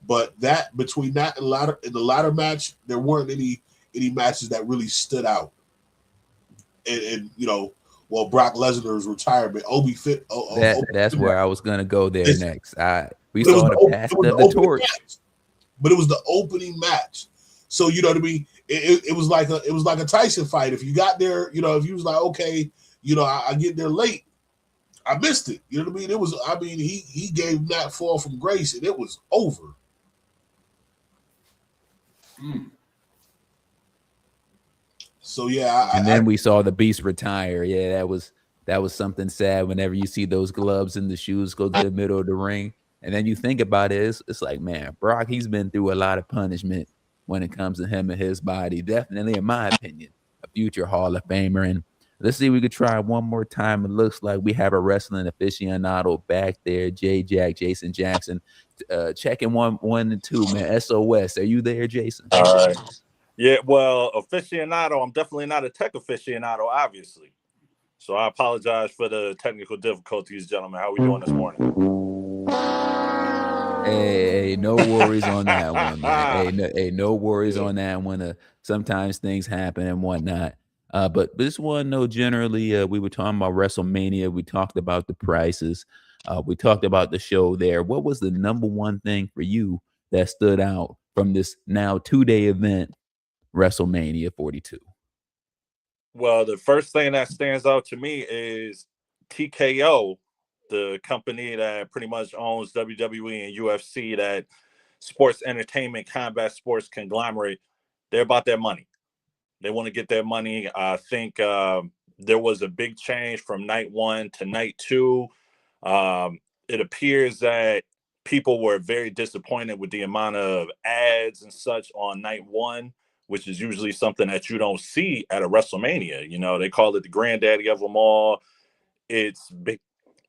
but between that and the latter match, there weren't any matches that really stood out. And Brock Lesnar's retirement, that's where I was gonna go there next. We saw the pass of the torch, but it was the opening match. So you know what I mean. It was like a Tyson fight. If you got there, if you was like, okay, I get there late, I missed it. You know what I mean? He gave that fall from grace, and it was over. So yeah, and then we saw the Beast retire. Yeah, that was something sad. Whenever you see those gloves and the shoes go to the middle of the ring, and then you think about it, it's like, man, Brock, he's been through a lot of punishment when it comes to him and his body. Definitely, in my opinion, a future Hall of Famer. And let's see if we could try one more time. It looks like we have a wrestling aficionado back there, Jason Jackson, checking 1 and 2, man. SOS, are you there, Jason? All right. Yeah, well, aficionado, I'm definitely not a tech aficionado, obviously. So I apologize for the technical difficulties, gentlemen. How are we doing this morning? Hey, no worries on that one, man. No worries on that one. Sometimes things happen and whatnot. But this one, no, generally, we were talking about WrestleMania. We talked about the prices. We talked about the show there. What was the number one thing for you that stood out from this now 2-day event, WrestleMania 42? Well, the first thing that stands out to me is TKO, the company that pretty much owns WWE and UFC, that sports entertainment, combat sports conglomerate. They're about their money. They want to get their money. I think there was a big change from night 1 to night 2. It appears that people were very disappointed with the amount of ads and such on night 1, which is usually something that you don't see at a WrestleMania. They call it the granddaddy of them all. It's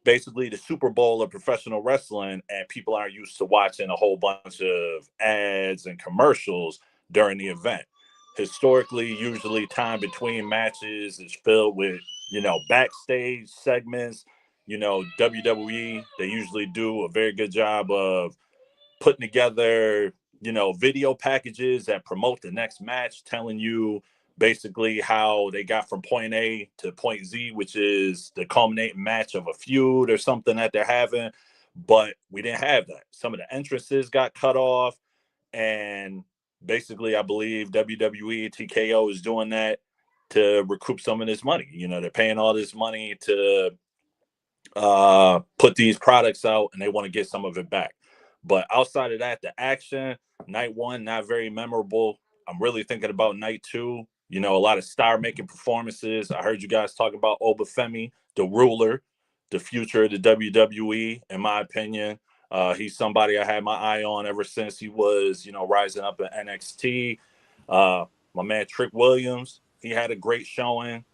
basically the Super Bowl of professional wrestling, and people aren't used to watching a whole bunch of ads and commercials during the event. Historically, usually time between matches is filled with, backstage segments. WWE, they usually do a very good job of putting together, video packages that promote the next match, telling you basically how they got from point A to point Z, which is the culminating match of a feud or something that they're having. But we didn't have that. Some of the entrances got cut off, and basically, I believe WWE TKO is doing that to recoup some of this money. They're paying all this money to put these products out, and they want to get some of it back. But outside of that, the action, night 1, not very memorable. I'm really thinking about night 2. A lot of star-making performances. I heard you guys talk about Obafemi, the ruler, the future of the WWE, in my opinion. He's somebody I had my eye on ever since he was, rising up in NXT. My man Trick Williams, he had a great showing.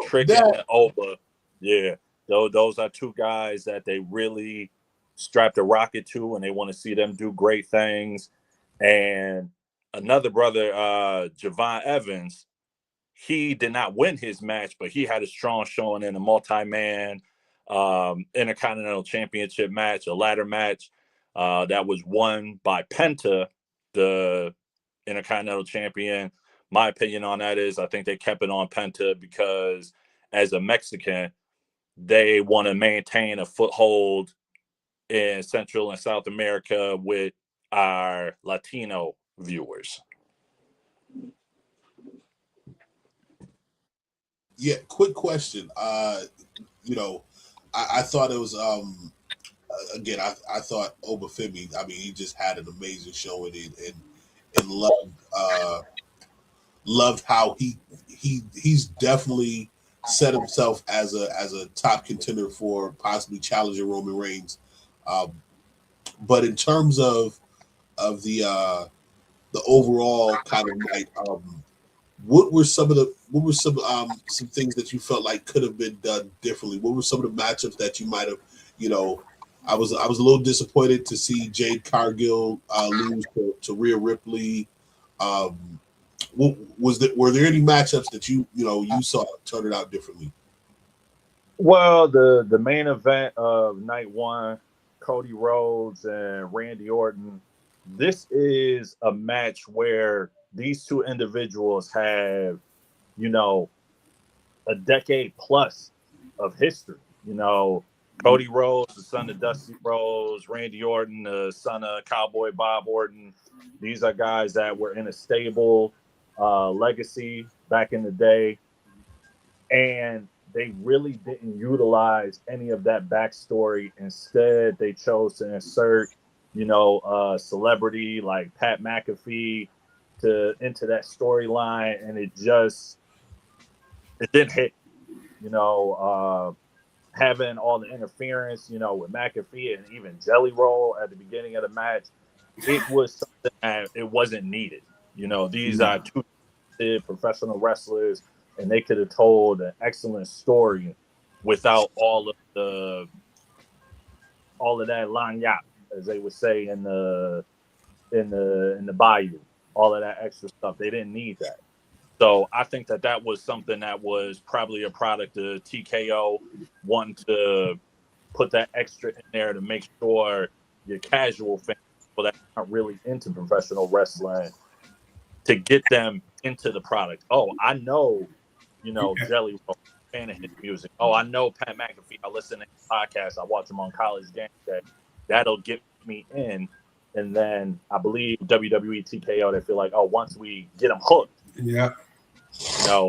Trick and Oba, yeah, those are two guys that they really strapped a rocket to, and they want to see them do great things. And another brother, Javon Evans, he did not win his match, but he had a strong showing in a multi-man Intercontinental Championship match, a ladder match that was won by Penta, the Intercontinental Champion. My opinion on that is I think they kept it on Penta because as a Mexican, they want to maintain a foothold in Central and South America with our Latino viewers. Yeah, quick question. I thought it was again, I thought Obafemi, he just had an amazing showing and loved how he's definitely set himself as a top contender for possibly challenging Roman Reigns. But in terms of the overall kind of night, what were some things that you felt like could have been done differently? What were some of the matchups that you might have, I was a little disappointed to see Jade Cargill lose to Rhea Ripley. Were there any matchups that you saw turn it out differently? Well, the main event of night one, Cody Rhodes and Randy Orton, this is a match where these two individuals have, a decade plus of history. Cody Rhodes, the son of Dusty Rhodes, Randy Orton, the son of Cowboy Bob Orton. These are guys that were in a stable legacy back in the day. And they really didn't utilize any of that backstory. Instead, they chose to insert, a celebrity like Pat McAfee into that storyline, and it didn't hit. Having all the interference, with McAfee and even Jelly Roll at the beginning of the match, it was something that it wasn't needed. These are two professional wrestlers, and they could have told an excellent story without all of that lanyap, as they would say in the bayou, all of that extra stuff. They didn't need that. So I think that was something that was probably a product of TKO wanting to put that extra in there to make sure your casual fans, people that aren't really into professional wrestling, to get them into the product. Oh, I know, Jelly Roll, fan of his music. Oh, I know Pat McAfee. I listen to his podcast. I watch him on College Game Day. That'll get me in. And then I believe WWE TKO, they feel like, oh, once we get them hooked, yeah,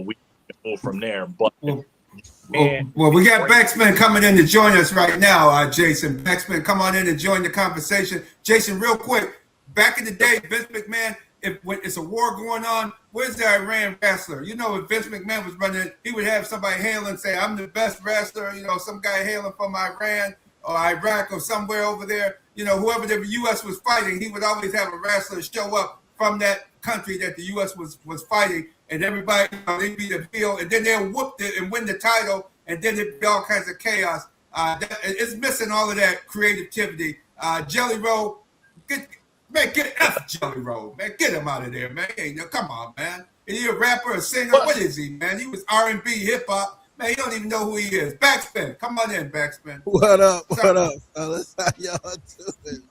we can move from there. But well, we got BacSpin coming in to join us right now, Jason. BacSpin, come on in and join the conversation. Jason, real quick, back in the day, Vince McMahon, when it's a war going on, where's the Iran wrestler? If Vince McMahon was running, he would have somebody hail and say, I'm the best wrestler, some guy hailing from Iran or Iraq or somewhere over there. Whoever the U.S. was fighting, he would always have a wrestler show up from that country that the U.S. was fighting, and everybody, they'd be the heel, and then they'll whoop it and win the title, and then it'd be all kinds of chaos. It's missing all of that creativity. Jelly Roll, get F Jelly Roll, man. Get him out of there, man. Hey, come on, man. Is he a rapper, a singer? What is he, man? He was R&B, hip-hop. Man, you don't even know who he is. BacSpin, come on in, BacSpin. What up, fellas? How y'all doing?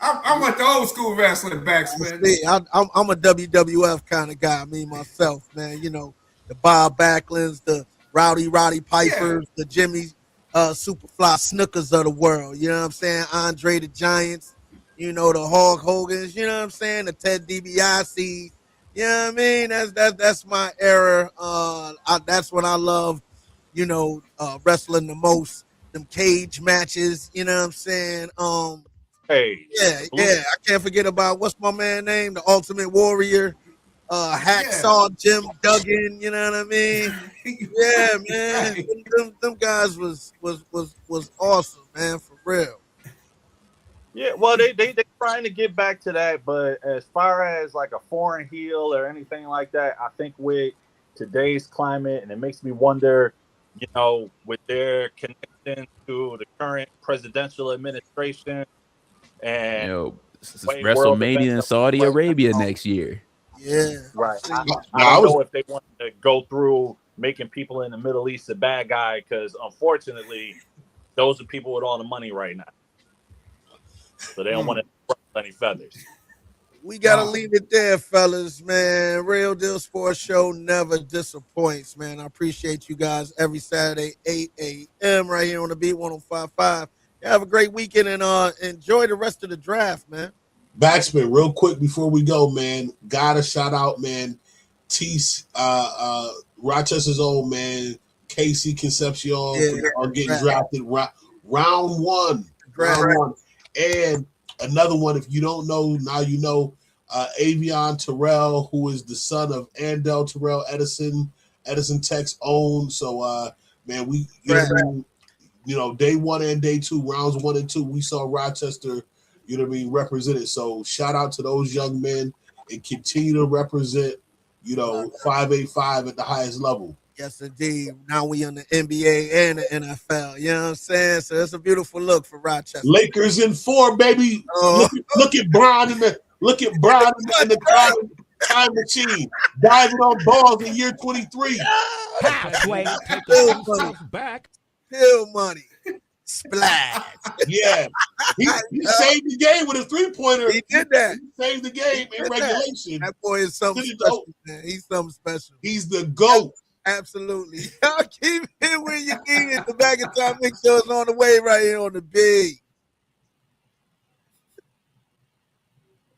I want the old school wrestling, BacSpin. I'm a WWF kind of guy, me myself, man. The Bob Backlunds, the Rowdy Pipers, the Jimmy Superfly Snookers of the world. You know what I'm saying? Andre the Giants, the Hulk Hogans, you know what I'm saying? The Ted DiBiase. You know what I mean? That's my era. That's when I love, wrestling the most. Them cage matches, you know what I'm saying? Hey, yeah. I can't forget about what's my man name, the Ultimate Warrior, Hacksaw Jim Duggan. You know what I mean? Yeah, man. Them guys was awesome, man, for real. Yeah, well, they trying to get back to that, but as far as like a foreign heel or anything like that, I think with today's climate, and it makes me wonder, with their connection to the current presidential administration and way world WrestleMania events in are Saudi right Arabia now, next year. Yeah, right. I don't know if they want to go through making people in the Middle East a bad guy, because unfortunately, those are people with all the money right now. So they don't want to ruffle any feathers. We gotta leave it there, fellas, man. Real Deal Sports Show never disappoints, man. I appreciate you guys every Saturday, 8 a.m. right here on the Beat 105.5. Have a great weekend and enjoy the rest of the draft, man. BacSpin, real quick before we go, man. Gotta shout out, man. Rochester's old man, Casey Concepcion, are getting drafted round one. And another one, if you don't know, now you know, Avion Terrell, who is the son of Andel Terrell Edison Tech's own. So, man, we, day one and day two, rounds 1 and 2, we saw Rochester, represented. So shout out to those young men and continue to represent, 585 at the highest level. Yes, indeed. Now we in the NBA and the NFL. You know what I'm saying? So it's a beautiful look for Rochester. Lakers in 4, baby. Look at Bron in the time machine, diving on balls in year 23. Halfway, back. Still money. Splash. Yeah. He saved the game with a 3-pointer. He did that. He saved the game in regulation. That boy is something special, man. He's something special. He's the GOAT. Absolutely. Y'all keep it where you need it. The Bag of Time Mix Show is on the way right here on the Big